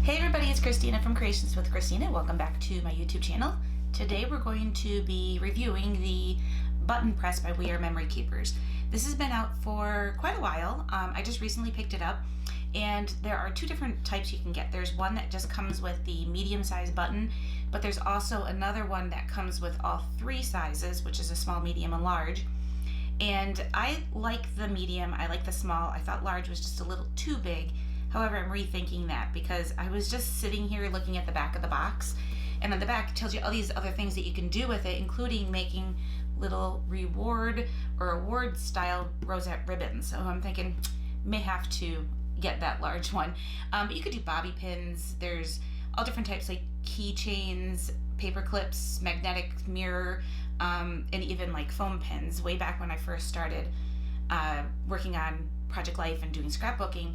Hey everybody, it's Christina from Creations with Christina. Welcome back to my YouTube channel. Today we're going to be reviewing the button press by We Are Memory Keepers. This has been out for quite a while. I just recently picked it up, and there are two different types you can get. There's one that just comes with the medium-sized button, but there's also another one that comes with all three sizes, which is a small, medium, and large. And I like the medium, I like the small. I thought large was just a little too big. However, I'm rethinking that because I was just sitting here looking at the back of the box, and on the back it tells you all these other things that you can do with it, including making little reward or award style rosette ribbons. So I'm thinking may have to get that large one. But you could do bobby pins. There's all different types like keychains, paper clips, magnetic mirror, and even like foam pins. Way back when I first started working on Project Life and doing scrapbooking,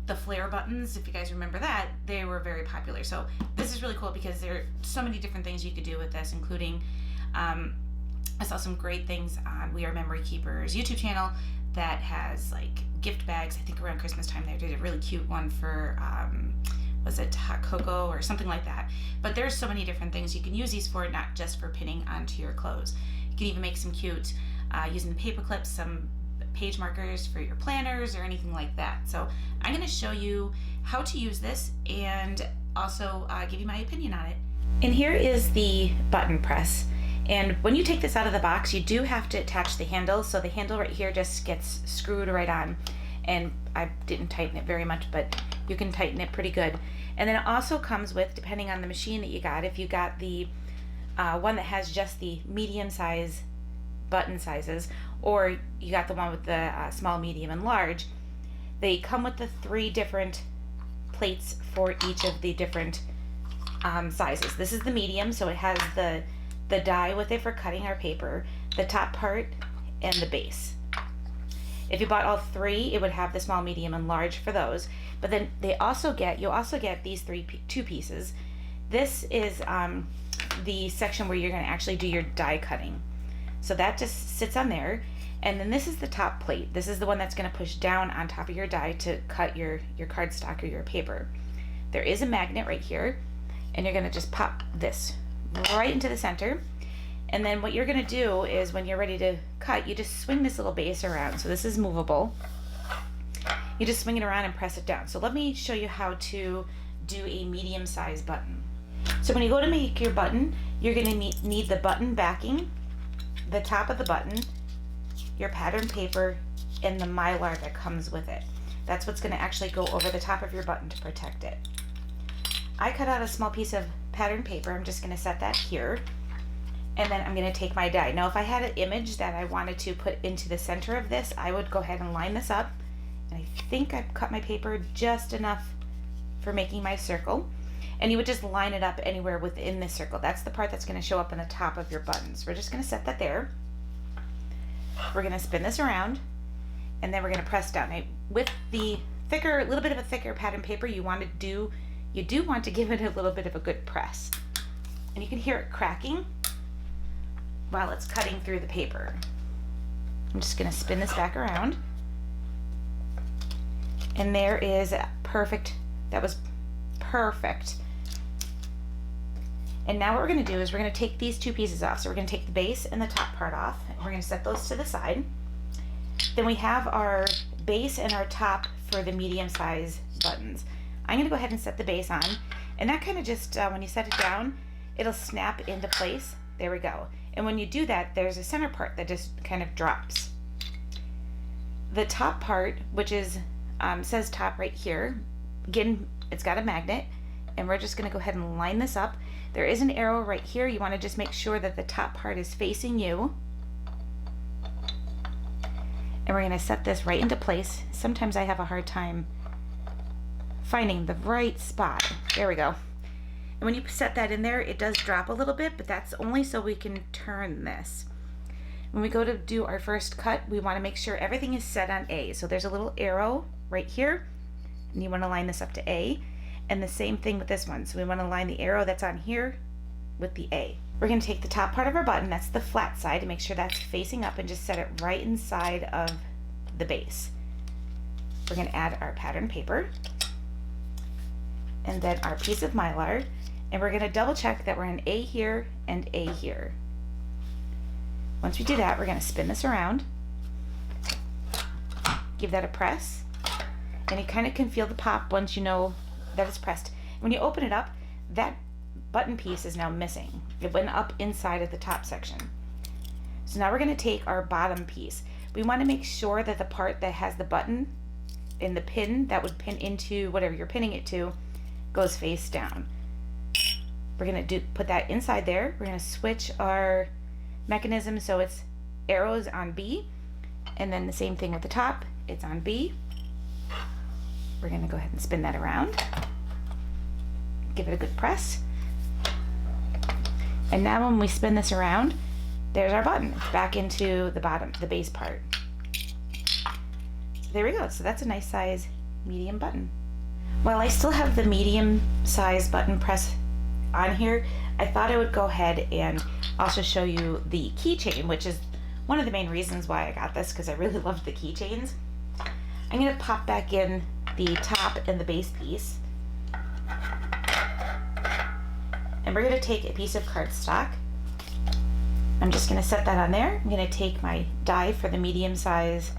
the flare buttons, if you guys remember that, they were very popular. So this is really cool because there are so many different things you could do with this, including I saw some great things on We Are Memory Keepers YouTube channel that has like gift bags. I think around Christmas time they did a really cute one for was it hot cocoa or something like that. But there's so many different things you can use these for, not just for pinning onto your clothes. You can even make some cute using the paper clips, some page markers for your planners or anything like that. So I'm going to show you how to use this and also give you my opinion on it. And here is the button press. And when you take this out of the box, you do have to attach the handle. So the handle right here just gets screwed right on. And I didn't tighten it very much, but you can tighten it pretty good. And then it also comes with, depending on the machine that you got, if you got the one that has just the medium size button sizes, or you got the one with the small, medium, and large, they come with the three different plates for each of the different sizes. This is the medium, so it has the die with it for cutting our paper, the top part, and the base. If you bought all three, it would have the small, medium, and large for those. But then you'll also get these two pieces. This is the section where you're going to actually do your die cutting. So that just sits on there. And then this is the top plate. This is the one that's going to push down on top of your die to cut your cardstock or your paper. There is a magnet right here, and you're going to just pop this right into the center. And then what you're going to do is when you're ready to cut, you just swing this little base around. So this is movable. You just swing it around and press it down. So let me show you how to do a medium-sized button. So when you go to make your button, you're going to need the button backing, the top of the button, your pattern paper, and the mylar that comes with it. That's what's going to actually go over the top of your button to protect it. I cut out a small piece of pattern paper. I'm just going to set that here, and then I'm going to take my die. Now if I had an image that I wanted to put into the center of this, I would go ahead and line this up, and I think I've cut my paper just enough for making my circle. And you would just line it up anywhere within this circle. That's the part that's going to show up on the top of your buttons. We're just going to set that there. We're going to spin this around, and then we're going to press down. Now, with the thicker, a little bit of a thicker pattern paper, you do want to give it a little bit of a good press. And you can hear it cracking while it's cutting through the paper. I'm just going to spin this back around. And there is perfect. That was perfect. And now what we're going to do is we're going to take these two pieces off. So we're going to take the base and the top part off, and we're going to set those to the side. Then we have our base and our top for the medium size buttons. I'm going to go ahead and set the base on, and that kind of just, when you set it down, it'll snap into place. There we go. And when you do that, there's a center part that just kind of drops. The top part, which is says top right here, again, it's got a magnet, and we're just going to go ahead and line this up. There is an arrow right here. You want to just make sure that the top part is facing you. And we're going to set this right into place. Sometimes I have a hard time finding the right spot. There we go. And when you set that in there, it does drop a little bit, but that's only so we can turn this. When we go to do our first cut, we want to make sure everything is set on A. So there's a little arrow right here, and you want to line this up to A. And the same thing with this one. So we want to line the arrow that's on here with the A. We're going to take the top part of our button, that's the flat side, to make sure that's facing up, and just set it right inside of the base. We're going to add our pattern paper. and then our piece of Mylar, and we're going to double check that we're in A here and A here. Once we do that, we're going to spin this around, give that a press, and you kind of can feel the pop once you know that it's pressed. When you open it up, that button piece is now missing. It went up inside of the top section. So now we're going to take our bottom piece. We want to make sure that the part that has the button and the pin that would pin into whatever you're pinning it to goes face down. We're going to put that inside there. We're going to switch our mechanism so it's arrows on B, and then the same thing with the top, it's on B. We're going to go ahead and spin that around, give it a good press, and now when we spin this around, there's our button. It's back into the bottom, the base part. So there we go. So that's a nice size medium button. While I still have the medium size button press on here, I thought I would go ahead and also show you the keychain, which is one of the main reasons why I got this, because I really loved the keychains. I'm going to pop back in the top and the base piece. And we're going to take a piece of cardstock. I'm just going to set that on there. I'm going to take my die for the medium size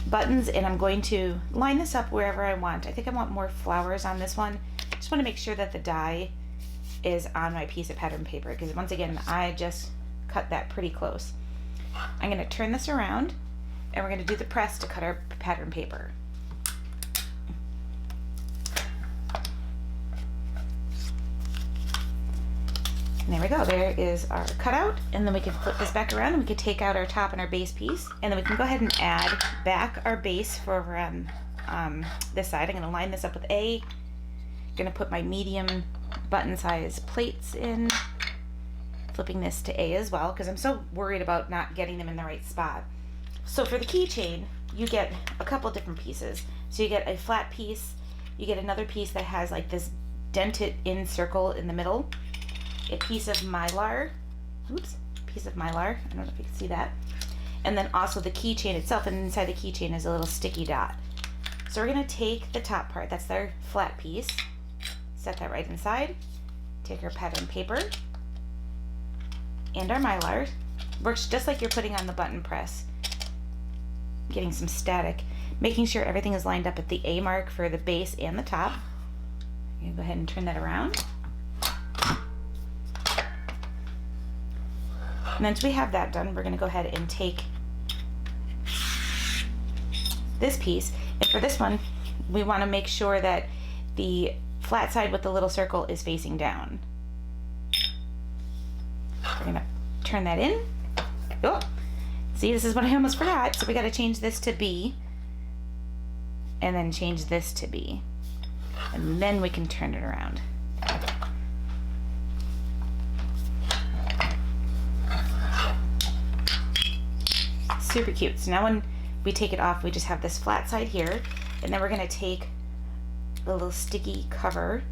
buttons, and I'm going to line this up wherever I want. I think I want more flowers on this one. Just want to make sure that the die is on my piece of pattern paper, because once again, I just cut that pretty close. I'm going to turn this around, and we're going to do the press to cut our pattern paper. And there we go, there is our cutout, and then we can flip this back around and we can take out our top and our base piece, and then we can go ahead and add back our base for this side. I'm going to line this up with A. I'm going to put my medium button size plates in, flipping this to A as well, because I'm so worried about not getting them in the right spot. So for the keychain, you get a couple different pieces. So you get a flat piece, you get another piece that has like this dented in circle in the middle, a piece of Mylar, I don't know if you can see that, and then also the keychain itself, and inside the keychain is a little sticky dot. So we're going to take the top part, that's their flat piece, set that right inside, take our pattern paper and our Mylar. Works just like you're putting on the button press, getting some static, making sure everything is lined up at the A mark for the base and the top. I'm going to go ahead and turn that around. And once we have that done, we're going to go ahead and take this piece, and for this one, we want to make sure that the flat side with the little circle is facing down. We're going to turn that in. Oh, see, this is what I almost forgot. So we got to change this to B, and then change this to B, and then we can turn it around. Super cute. So now when we take it off, we just have this flat side here, and then we're going to take the little sticky cover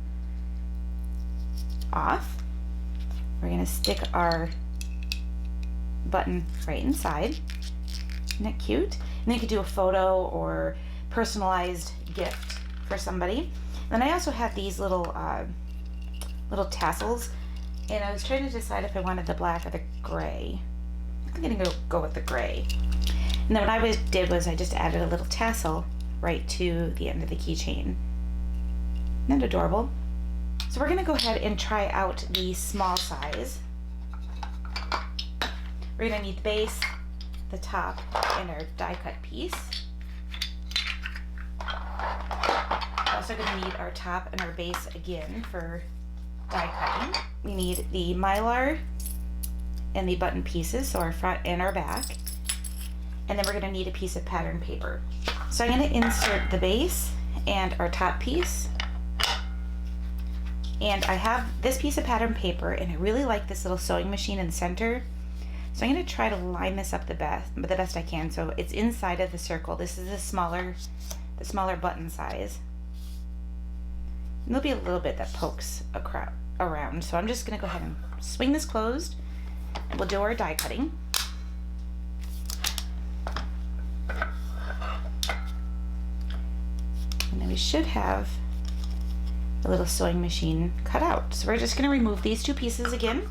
off. We're going to stick our button right inside. Isn't that cute? And then you could do a photo or personalized gift for somebody. And then I also have these little tassels, and I was trying to decide if I wanted the black or the gray. I'm going to go with the gray. And then what I did was I just added a little tassel right to the end of the keychain. Isn't that adorable? So we're going to go ahead and try out the small size. We're going to need the base, the top, and our die cut piece. We're also going to need our top and our base again for die cutting. We need the Mylar and the button pieces, so our front and our back. And then we're going to need a piece of pattern paper. So I'm going to insert the base and our top piece. And I have this piece of pattern paper, and I really like this little sewing machine in the center. So I'm going to try to line this up the best I can. So it's inside of the circle. This is the smaller button size. And there'll be a little bit that pokes around. So I'm just going to go ahead and swing this closed, and we'll do our die cutting. And then we should have the little sewing machine cut out. So we're just going to remove these two pieces again.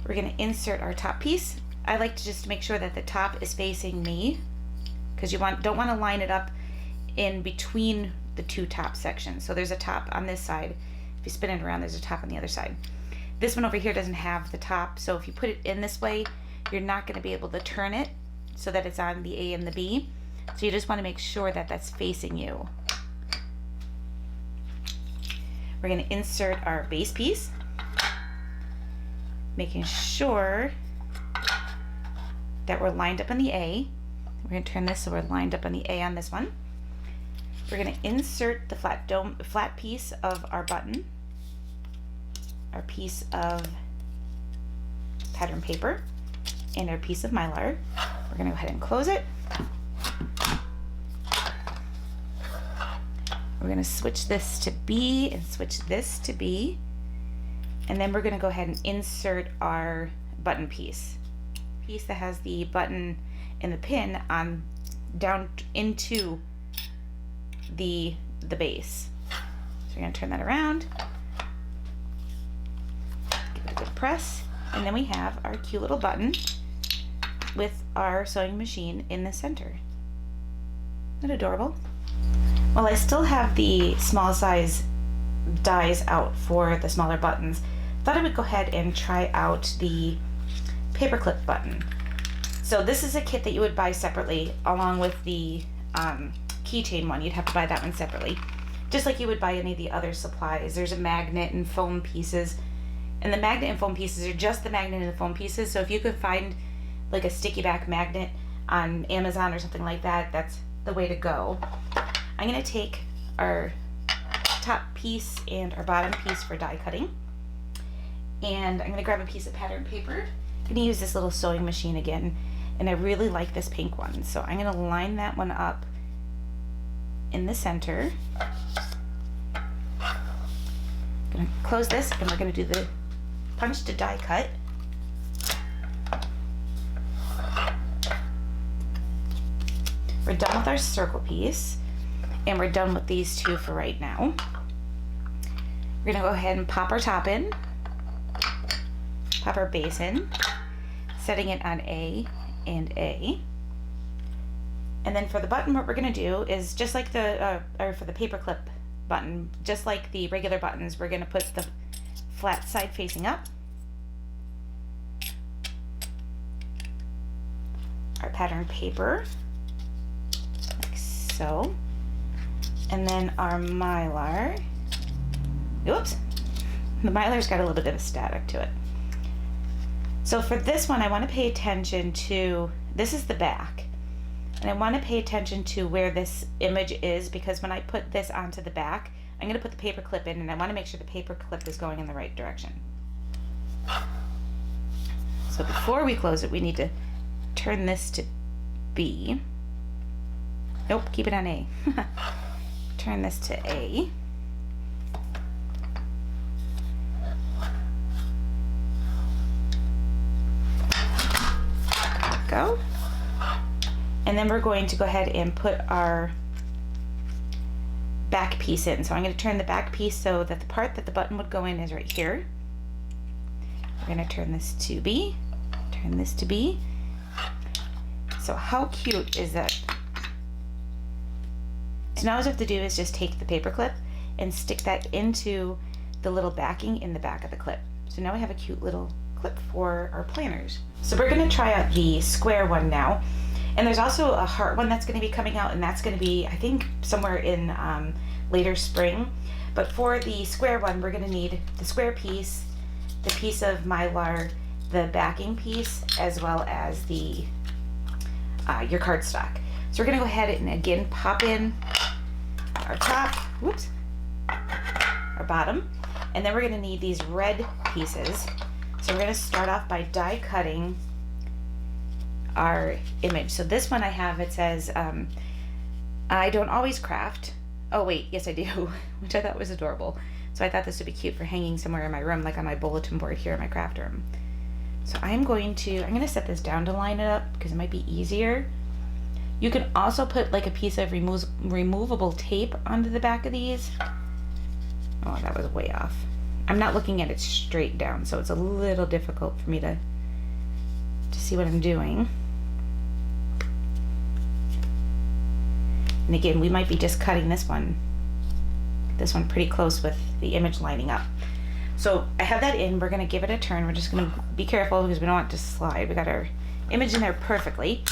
We're going to insert our top piece. I like to just make sure that the top is facing me, because you don't want to line it up in between the two top sections. So there's a top on this side. If you spin it around, there's a top on the other side. This one over here doesn't have the top, so if you put it in this way, you're not going to be able to turn it so that it's on the A and the B. So you just want to make sure that that's facing you. We're going to insert our base piece, making sure that we're lined up on the A. We're going to turn this so we're lined up on the A on this one. We're going to insert the flat piece of our button, our piece of pattern paper, and our piece of Mylar. We're going to go ahead and close it. We're going to switch this to B and switch this to B. And then we're going to go ahead and insert our button piece. Piece that has the button and the pin on down into the base. So we're going to turn that around. Give it a good press. And then we have our cute little button with our sewing machine in the center. Isn't that adorable? Well, I still have the small size dies out for the smaller buttons. Thought I would go ahead and try out the Paperclip Button. So this is a kit that you would buy separately along with the Keychain one. You'd have to buy that one separately, just like you would buy any of the other supplies. There's a magnet and foam pieces, and the magnet and foam pieces are just the magnet and the foam pieces. So if you could find like a sticky back magnet on Amazon or something like that, that's the way to go. I'm going to take our top piece and our bottom piece for die cutting, and I'm going to grab a piece of pattern paper. I'm going to use this little sewing machine again, and I really like this pink one, so I'm going to line that one up in the center. I'm going to close this, and we're going to do the punch to die cut. We're done with our circle piece, and we're done with these two for right now. We're going to go ahead and pop our top in, pop our base in, setting it on A and A. And then for the button, what we're going to do is just like the, for the Paperclip button, just like the regular buttons, we're going to put the flat side facing up, our pattern paper, like so, and then our Mylar. Oops, the Mylar's got a little bit of a static to it. So for this one, I want to pay attention to, this is the back, and I want to pay attention to where this image is, because when I put this onto the back, I'm going to put the paper clip in, and I want to make sure the paper clip is going in the right direction. So before we close it, we need to turn this to B. Nope, keep it on A. Turn this to A. Go. And then we're going to go ahead and put our back piece in. So I'm going to turn the back piece so that the part that the button would go in is right here. We're going to turn this to B, turn this to B. So how cute is that? So now all you have to do is just take the paper clip and stick that into the little backing in the back of the clip. So now we have a cute little clip for our planners. So we're going to try out the square one now. And there's also a heart one that's going to be coming out, and that's going to be, I think, somewhere in later spring. But for the square one, we're going to need the square piece, the piece of Mylar, the backing piece, as well as the your cardstock. So we're going to go ahead and again pop in our top, whoops, our bottom, and then we're going to need these red pieces. So we're going to start off by die cutting our image. So this one I have, it says, I don't always craft. Oh wait, yes I do, which I thought was adorable. So I thought this would be cute for hanging somewhere in my room, like on my bulletin board here in my craft room. So I'm going to set this down to line it up because it might be easier You can also put like a piece of removable tape onto the back of these. Oh, that was way off. I'm not looking at it straight down, so it's a little difficult for me to see what I'm doing. And again, we might be just cutting this one pretty close with the image lining up. So I have that in. We're going to give it a turn. We're just going to be careful because we don't want it to slide. We got our image in there perfectly.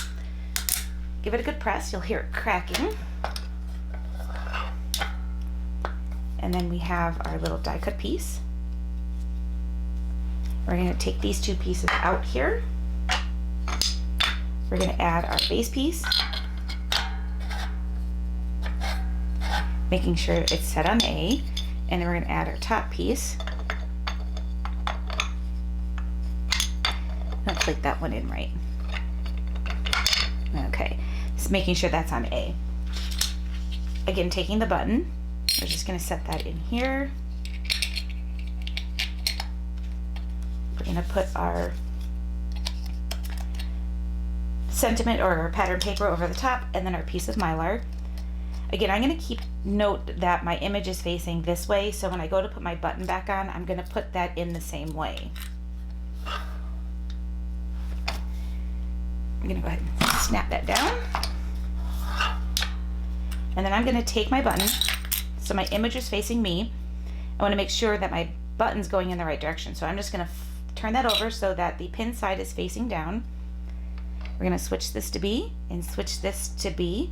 Give it a good press. You'll hear it cracking. And then we have our little die cut piece. We're going to take these two pieces out here. We're going to add our base piece, making sure it's set on A, and then we're going to add our top piece. I'll click that one in right. Okay, just making sure that's on A. Again, taking the button, we're just going to set that in here. We're going to put our sentiment or pattern paper over the top, and then our piece of Mylar. Again, I'm going to keep note that my image is facing this way, so when I go to put my button back on, I'm going to put that in the same way. I'm going to go ahead and snap that down. And then I'm going to take my button, so my image is facing me. I want to make sure that my button's going in the right direction, so I'm just going to turn that over so that the pin side is facing down. We're going to switch this to B and switch this to B,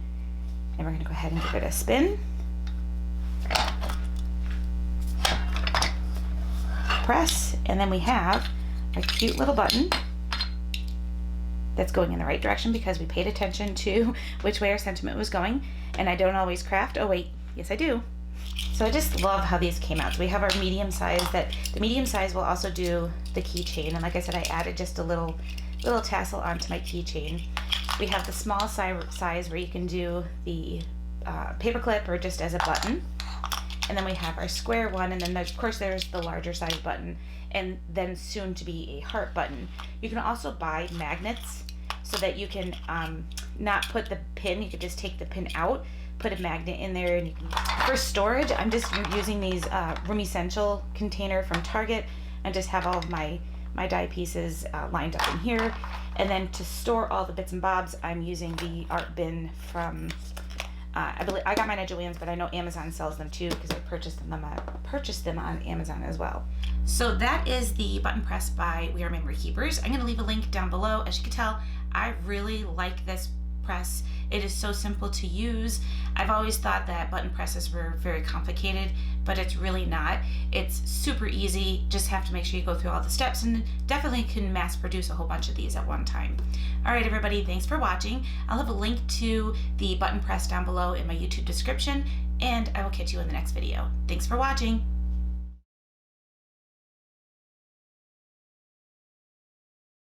and we're going to go ahead and give it a spin. Press, and then we have a cute little button that's going in the right direction because we paid attention to which way our sentiment was going. And I don't always craft. Oh wait, yes I do. So I just love how these came out. So we have our medium size, that the medium size will also do the keychain, and like I said, I added just a little tassel onto my keychain. We have the small size where you can do the paperclip or just as a button, and then we have our square one, and then of course there's the larger size button, and then soon to be a heart button. You can also buy magnets so that you can not put the pin, you could just take the pin out, put a magnet in there, and you can, for storage, I'm just using these Room Essential container from Target, and just have all of my die pieces lined up in here. And then to store all the bits and bobs, I'm using the art bin from, I believe I got mine at Joann's, but I know Amazon sells them too because I purchased them on Amazon as well. So that is the button press by We Are Memory Keepers. I'm going to leave a link down below. As you can tell, I really like this press. It is so simple to use. I've always thought that button presses were very complicated, but it's really not. It's super easy. Just have to make sure you go through all the steps, and definitely can mass produce a whole bunch of these at one time. All right, everybody, thanks for watching. I'll have a link to the button press down below in my YouTube description, and I will catch you in the next video. Thanks for watching.